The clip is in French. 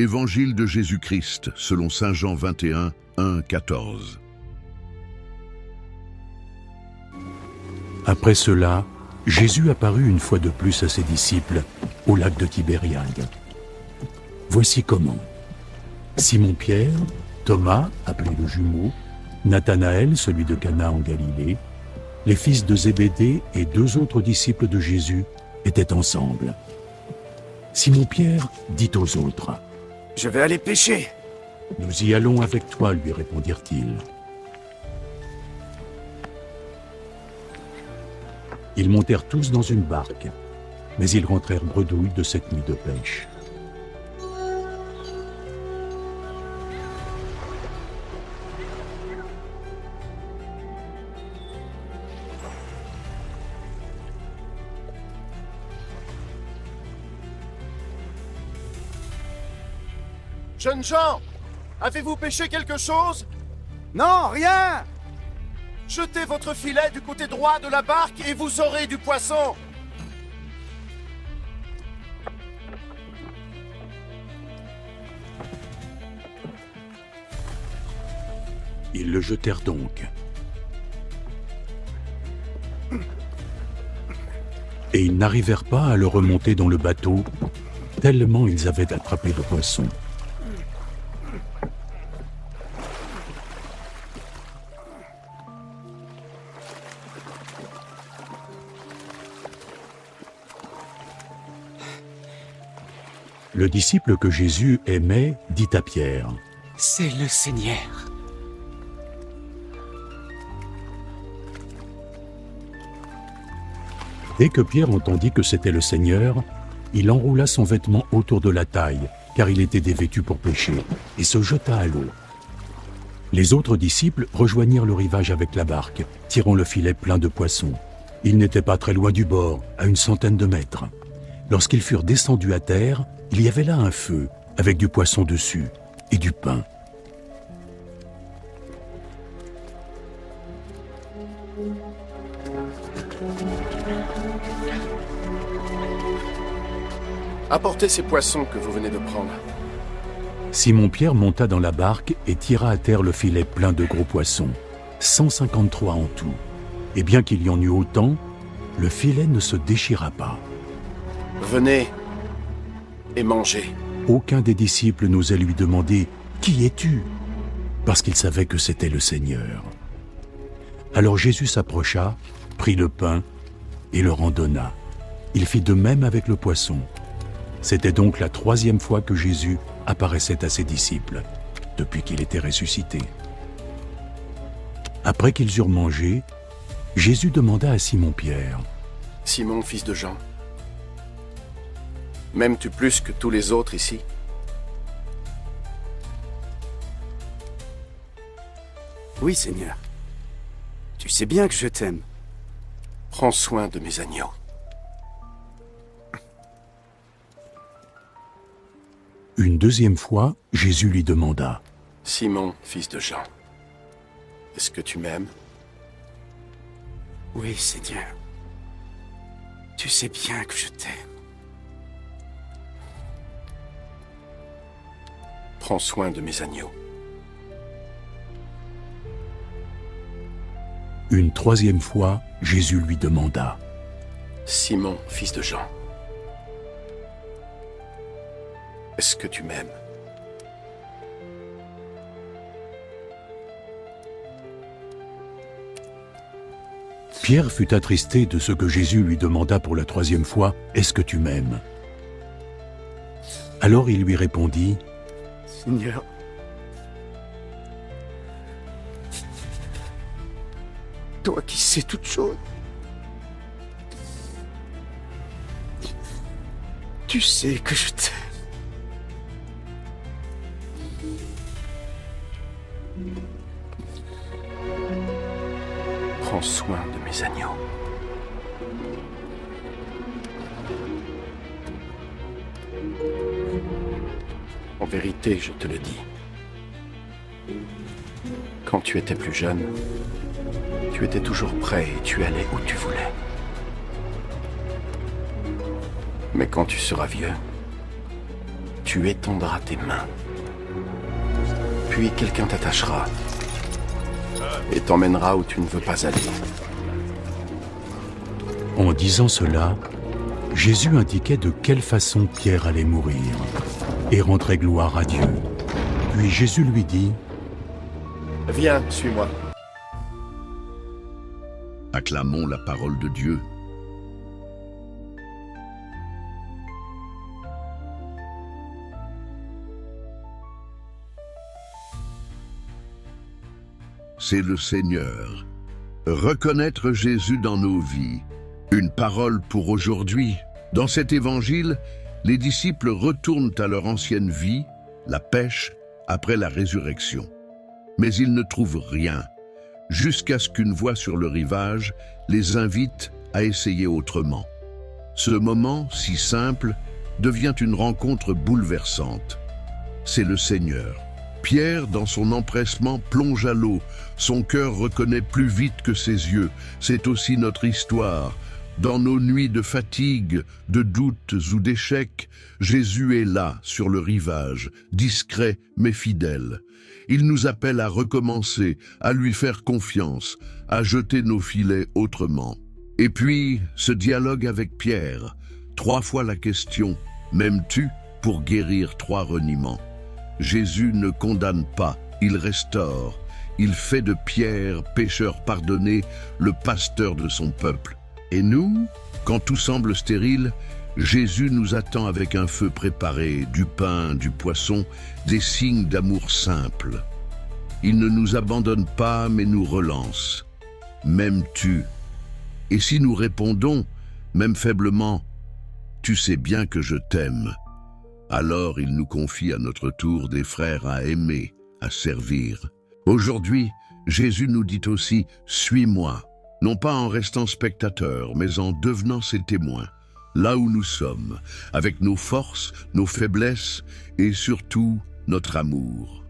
Évangile de Jésus-Christ, selon saint Jean 21, 1-14. Après cela, Jésus apparut une fois de plus à ses disciples au lac de Tibériade. Voici comment. Simon-Pierre, Thomas, appelé le jumeau, Nathanaël, celui de Cana en Galilée, les fils de Zébédée et 2 autres disciples de Jésus étaient ensemble. Simon-Pierre dit aux autres : « Je vais aller pêcher. » »« Nous y allons avec toi, lui répondirent-ils. Ils montèrent tous dans une barque, mais ils rentrèrent bredouilles de cette nuit de pêche. Jeunes gens, avez-vous pêché quelque chose? Non, rien. Jetez votre filet du côté droit de la barque et vous aurez du poisson. Ils le jetèrent donc. Et ils n'arrivèrent pas à le remonter dans le bateau, tellement ils avaient attrapé le poisson. Le disciple que Jésus aimait dit à Pierre : « C'est le Seigneur. » Dès que Pierre entendit que c'était le Seigneur, il enroula son vêtement autour de la taille, car il était dévêtu pour pêcher, et se jeta à l'eau. Les autres disciples rejoignirent le rivage avec la barque, tirant le filet plein de poissons. Ils n'étaient pas très loin du bord, à une centaine de mètres. Lorsqu'ils furent descendus à terre, il y avait là un feu, avec du poisson dessus, et du pain. Apportez ces poissons que vous venez de prendre. Simon-Pierre monta dans la barque et tira à terre le filet plein de gros poissons, 153 en tout. Et bien qu'il y en eût autant, le filet ne se déchira pas. Venez et mangez. Aucun des disciples n'osait lui demander « Qui es-tu » parce qu'il savait que c'était le Seigneur. Alors Jésus s'approcha, prit le pain et leur en donna. Il fit de même avec le poisson. C'était donc la 3e fois que Jésus apparaissait à ses disciples, depuis qu'il était ressuscité. Après qu'ils eurent mangé, Jésus demanda à Simon-Pierre : « Simon, fils de Jean, m'aimes-tu plus que tous les autres ici? » « Oui, Seigneur. Tu sais bien que je t'aime. » « Prends soin de mes agneaux. » Une 2e fois, Jésus lui demanda : « Simon, fils de Jean, est-ce que tu m'aimes? » « Oui, Seigneur. Tu sais bien que je t'aime. » « Prends soin de mes agneaux. » Une 3e fois, Jésus lui demanda : « Simon, fils de Jean, est-ce que tu m'aimes? » Pierre fut attristé de ce que Jésus lui demanda pour la 3e fois : « Est-ce que tu m'aimes » Alors il lui répondit : « Seigneur, toi qui sais toutes choses, tu sais que je t'aime. » Prends soin de mes agneaux. En vérité, je te le dis, quand tu étais plus jeune, tu étais toujours prêt et tu allais où tu voulais. Mais quand tu seras vieux, tu étendras tes mains. Puis quelqu'un t'attachera et t'emmènera où tu ne veux pas aller. En disant cela, Jésus indiquait de quelle façon Pierre allait mourir et rendrait gloire à Dieu. Puis Jésus lui dit, « Viens, suis-moi. » Acclamons la parole de Dieu. C'est le Seigneur. Reconnaître Jésus dans nos vies. Une parole pour aujourd'hui. Dans cet évangile, les disciples retournent à leur ancienne vie, la pêche, après la résurrection. Mais ils ne trouvent rien, jusqu'à ce qu'une voix sur le rivage les invite à essayer autrement. Ce moment, si simple, devient une rencontre bouleversante. C'est le Seigneur. Pierre, dans son empressement, plonge à l'eau. Son cœur reconnaît plus vite que ses yeux. C'est aussi notre histoire. Dans nos nuits de fatigue, de doutes ou d'échecs, Jésus est là, sur le rivage, discret mais fidèle. Il nous appelle à recommencer, à lui faire confiance, à jeter nos filets autrement. Et puis, ce dialogue avec Pierre, 3 fois la question « M'aimes-tu » pour guérir 3 reniements. Jésus ne condamne pas, il restaure. Il fait de Pierre, pécheur pardonné, le pasteur de son peuple. Et nous, quand tout semble stérile, Jésus nous attend avec un feu préparé, du pain, du poisson, des signes d'amour simple. Il ne nous abandonne pas, mais nous relance. « M'aimes-tu » Et si nous répondons, même faiblement, « Tu sais bien que je t'aime », alors il nous confie à notre tour des frères à aimer, à servir. Aujourd'hui, Jésus nous dit aussi « Suis-moi », non pas en restant spectateur, mais en devenant ses témoins, là où nous sommes, avec nos forces, nos faiblesses et surtout notre amour.